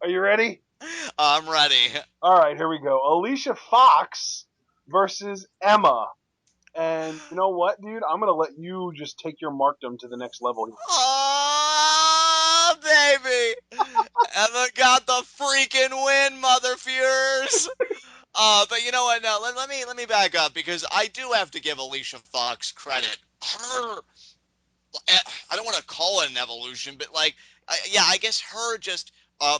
Are you ready? I'm ready. All right, here we go. Alicia Fox versus Emma. And you know what, dude? I'm gonna let you just take your markdom to the next level here. Oh, baby. Emma got the freaking win, mother fears. But you know what? No, let me back up because I do have to give Alicia Fox credit. Her, I don't want to call it an evolution, but yeah, I guess her just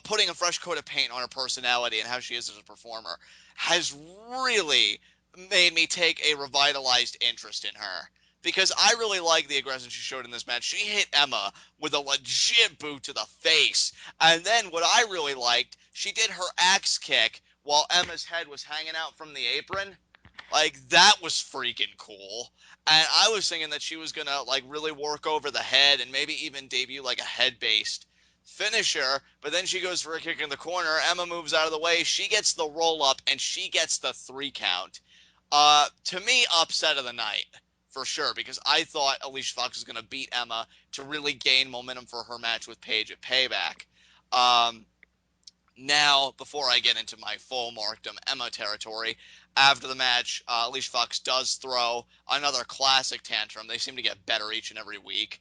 putting a fresh coat of paint on her personality and how she is as a performer has really made me take a revitalized interest in her. Because I really like the aggression she showed in this match. She hit Emma with a legit boot to the face. And then what I really liked, she did her axe kick while Emma's head was hanging out from the apron. Like that was freaking cool. And I was thinking that she was gonna like really work over the head and maybe even debut like a head-based finisher, but then she goes for a kick in the corner. Emma moves out of the way. She gets the roll up and she gets the 3 count. To me, upset of the night for sure because I thought Alicia Fox was gonna beat Emma to really gain momentum for her match with Paige at Payback. Um, Now, before I get into my full markdom Emma territory, after the match, Alicia Fox does throw another classic tantrum. They seem to get better each and every week.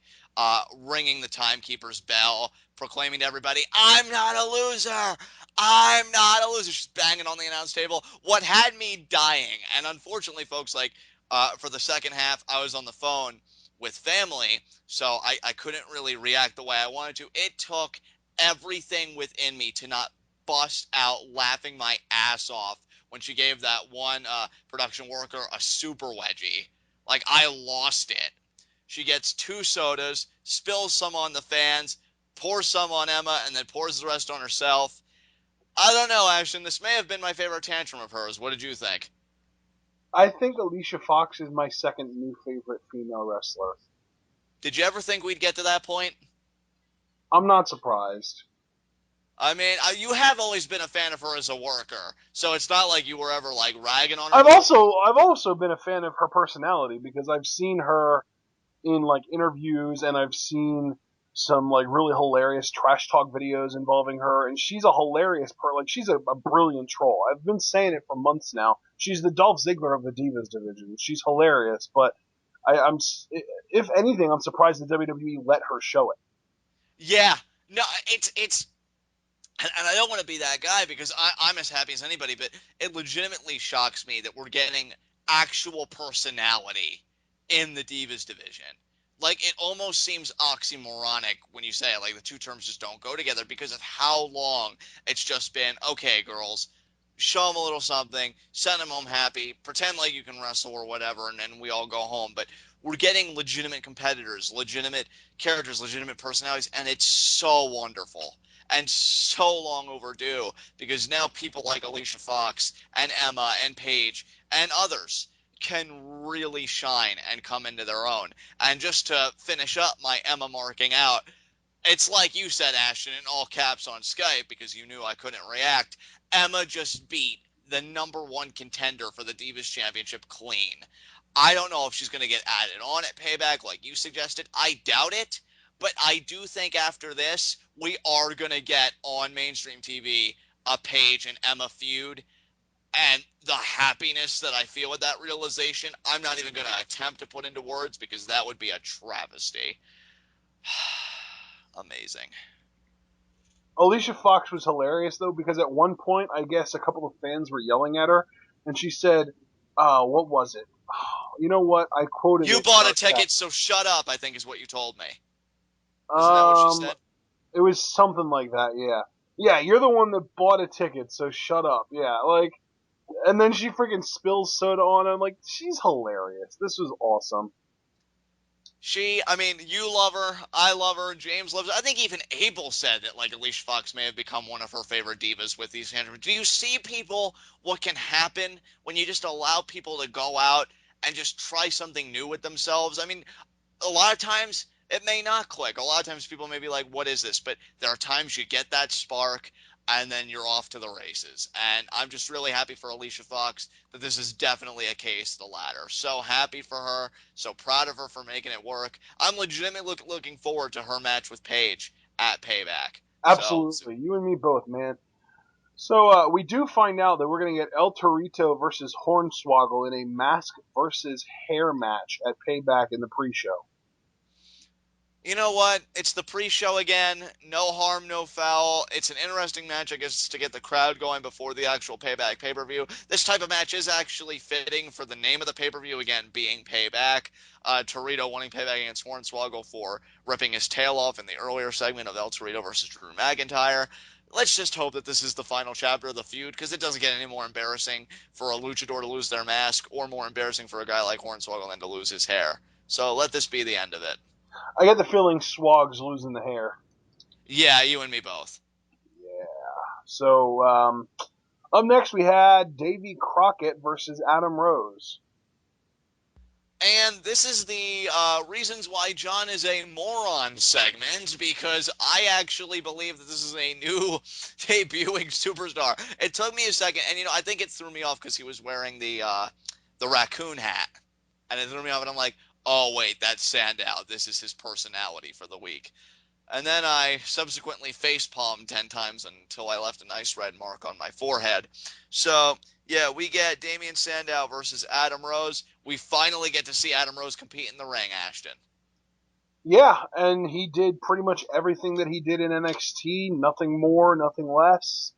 Ringing the timekeeper's bell, proclaiming to everybody, I'm not a loser! I'm not a loser! She's banging on the announce table. What had me dying, and unfortunately, folks, for the second half, I was on the phone with family, so I couldn't really react the way I wanted to. It took everything within me to not bust out laughing my ass off when she gave that one production worker a super wedgie. Like, I lost it. She gets 2 sodas, spills some on the fans, pours some on Emma, and then pours the rest on herself. I don't know, Ashton. This may have been my favorite tantrum of hers. What did you think? I think Alicia Fox is my second new favorite female wrestler. Did you ever think we'd get to that point? I'm not surprised. I mean, you have always been a fan of her as a worker, so it's not like you were ever like ragging on her. I've also been a fan of her personality because I've seen her in like interviews and I've seen some like really hilarious trash talk videos involving her, and she's a hilarious like she's a brilliant troll. I've been saying it for months now. She's the Dolph Ziggler of the Divas division. She's hilarious, but I'm if anything, I'm surprised the WWE let her show it. Yeah, no, it's and I don't want to be that guy because I'm as happy as anybody, but it legitimately shocks me that we're getting actual personality in the Divas division. Like, it almost seems oxymoronic when you say it. Like, the two terms just don't go together because of how long it's just been, okay, girls, show them a little something, send them home happy, pretend like you can wrestle or whatever, and then we all go home. But we're getting legitimate competitors, legitimate characters, legitimate personalities, and it's so wonderful and so long overdue because now people like Alicia Fox and Emma and Paige and others can really shine and come into their own. And just to finish up my Emma marking out, it's like you said, Ashton, in all caps on Skype because you knew I couldn't react. Emma just beat the #1 contender for the Divas Championship clean. I don't know if she's going to get added on at Payback like you suggested. I doubt it. But I do think after this, we are going to get on mainstream TV a Paige and Emma feud. And the happiness that I feel with that realization, I'm not even going to attempt to put into words because that would be a travesty. Amazing. Alicia Fox was hilarious though because at one point I guess a couple of fans were yelling at her and she said, what was it? You know what? I quoted You it in bought a our chat. ticket, so shut up, I think is what you told me. Isn't that what she Um, said? it was something like that. Yeah, yeah. You're the one that bought a ticket, so shut up. Yeah, like, and then she freaking spills soda on him. Like, she's hilarious. This was awesome. I mean, you love her. I love her. James loves her. I think even Abel said that, like, Alicia Fox may have become one of her favorite divas with these tantrums. Do you see people, what can happen when you just allow people to go out and just try something new with themselves? I mean, a lot of times it may not click. A lot of times people may be like, what is this? But there are times you get that spark and then you're off to the races. And I'm just really happy for Alicia Fox that this is definitely a case of the latter. So happy for her. So proud of her for making it work. I'm legitimately looking forward to her match with Paige at Payback. So Absolutely. You and me both, man. So we do find out that we're going to get El Torito versus Hornswoggle in a mask versus hair match at Payback in the pre-show. you know what? It's the pre-show again. No harm, no foul. It's an interesting match, I guess, to get the crowd going before the actual Payback pay-per-view. This type of match is actually fitting for the name of the pay-per-view, again, being Payback. Torito wanting Payback against Hornswoggle for ripping his tail off in the earlier segment of El Torito versus Drew McIntyre. Let's just hope that this is the final chapter of the feud, because it doesn't get any more embarrassing for a luchador to lose their mask, or more embarrassing for a guy like Hornswoggle than to lose his hair. So let this be the end of it. I get the feeling Swog's losing the hair. Yeah, you and me both. Yeah. So up next we had Davey Crockett versus Adam Rose. And this is the reasons why John is a moron segment, because I actually believe that this is a new debuting superstar. It took me a second, and I think it threw me off because he was wearing the raccoon hat, and it threw me off, and I'm like, oh wait, that's Sandow. This is his personality for the week. And then I subsequently facepalmed 10 times until I left a nice red mark on my forehead. So, yeah, we get Damien Sandow versus Adam Rose. We finally get to see Adam Rose compete in the ring, Ashton. Yeah, and he did pretty much everything that he did in NXT. Nothing more, nothing less.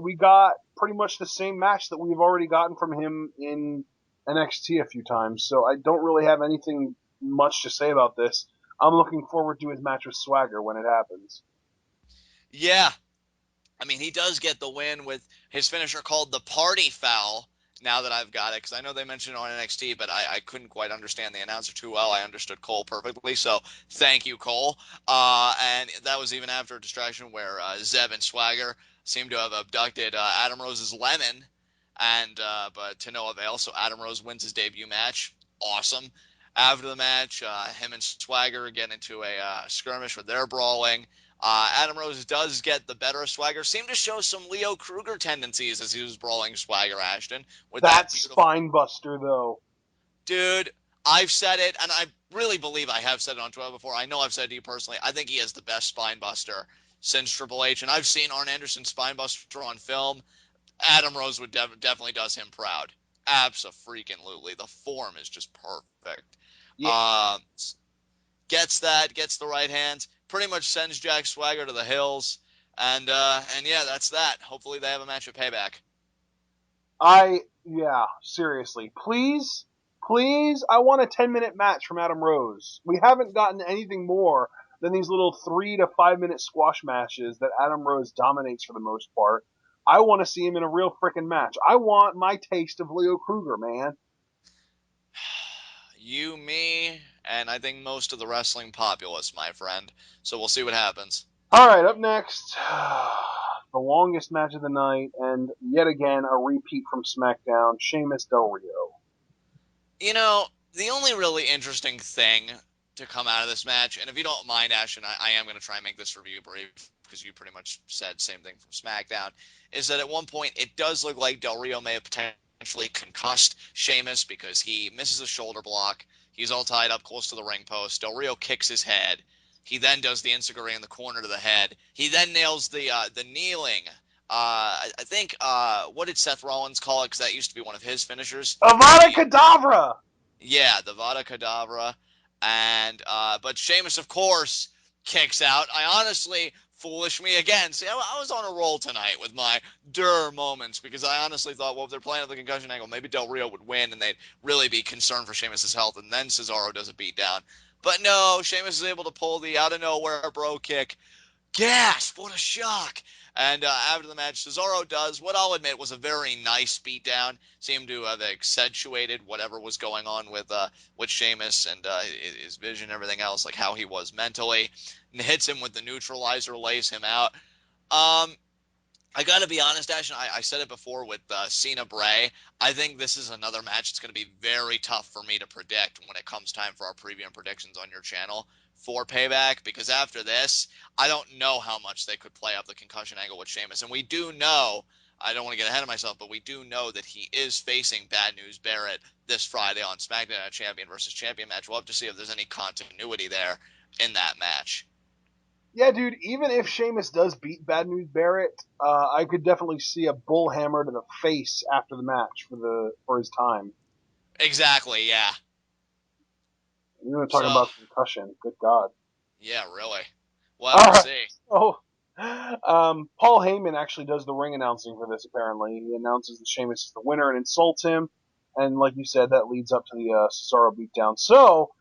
We got pretty much the same match that we've already gotten from him in NXT a few times. So I don't really have anything much to say about this. I'm looking forward to his match with Swagger when it happens. Yeah, I mean, he does get the win with his finisher called the Party Foul. Now that I've got it, because I know they mentioned it on NXT, but I couldn't quite understand the announcer too well. I understood Cole perfectly, so thank you, Cole. And that was even after a distraction where Zeb and Swagger seemed to have abducted Adam Rose's lemon, and but to no avail. So Adam Rose wins his debut match. Awesome. After the match, him and Swagger get into a skirmish where they're brawling. Adam Rose does get the better of Swagger. Seemed to show some Leo Kruger tendencies as he was brawling Swagger, Ashton, with that That beautiful spine buster, though. dude. I've said it, and I really believe I have said it on Twitter before. I know I've said it to you personally. I think he is the best spine buster since Triple H, and I've seen Arn Anderson's spine buster on film. Adam Rose would definitely does him proud. Abso-freaking-lutely. The form is just perfect. Yeah, Um, gets the right hands, pretty much sends Jack Swagger to the hills, and yeah, that's that. Hopefully they have a match at Payback. yeah, seriously. Please, please, I want a 10-minute match from Adam Rose. We haven't gotten anything more than these little 3 to 5 minute squash matches that Adam Rose dominates for the most part. I want to see him in a real freaking match. I want my taste of Leo Kruger, man. You, me, and I think most of the wrestling populace, my friend. So we'll see what happens. Alright, up next, the longest match of the night, and yet again, a repeat from SmackDown, Sheamus Del Rio. You know, the only really interesting thing to come out of this match, and if you don't mind, Ashton, I am going to try and make this review brief because you pretty much said same thing from SmackDown, is that at one point it does look like Del Rio may have potentially concussed Sheamus because he misses a shoulder block. He's all tied up close to the ring post. Del Rio kicks his head. He then does the Enzuigiri in the corner to the head. He then nails the kneeling. I think what did Seth Rollins call it? Because that used to be one of his finishers. Avada Kedavra! Yeah, the Vada Kedavra, and but Sheamus, of course, kicks out. I honestly, foolish me again. See, I was on a roll tonight with my moments because I honestly thought, well, if they're playing at the concussion angle, maybe Del Rio would win, and they'd really be concerned for Sheamus's health, and then Cesaro does a beatdown. But no, Sheamus is able to pull the out of nowhere bro kick. Gasp! What a shock! And after the match, Cesaro does what I'll admit was a very nice beatdown. Seemed to have accentuated whatever was going on with Sheamus and his vision and everything else, like how he was mentally. And hits him with the neutralizer, lays him out. Um, I got to be honest, Ashton. I said it before with Cena Bray. I think this is another match that's going to be very tough for me to predict when it comes time for our preview and predictions on your channel for Payback. Because after this, I don't know how much they could play up the concussion angle with Sheamus. And we do know, I don't want to get ahead of myself, but we do know that he is facing Bad News Barrett this Friday on SmackDown, a champion versus champion match. We'll have to see if there's any continuity there in that match. Yeah, dude. Even if Sheamus does beat Bad News Barrett, I could definitely see a bull hammer to the face after the match for his time. Exactly, yeah. You're gonna talk So, about concussion. Good God. yeah, really. We'll have All to right. see. So, Paul Heyman actually does the ring announcing for this. Apparently, he announces that Sheamus is the winner and insults him, and like you said, that leads up to the Cesaro beatdown. So,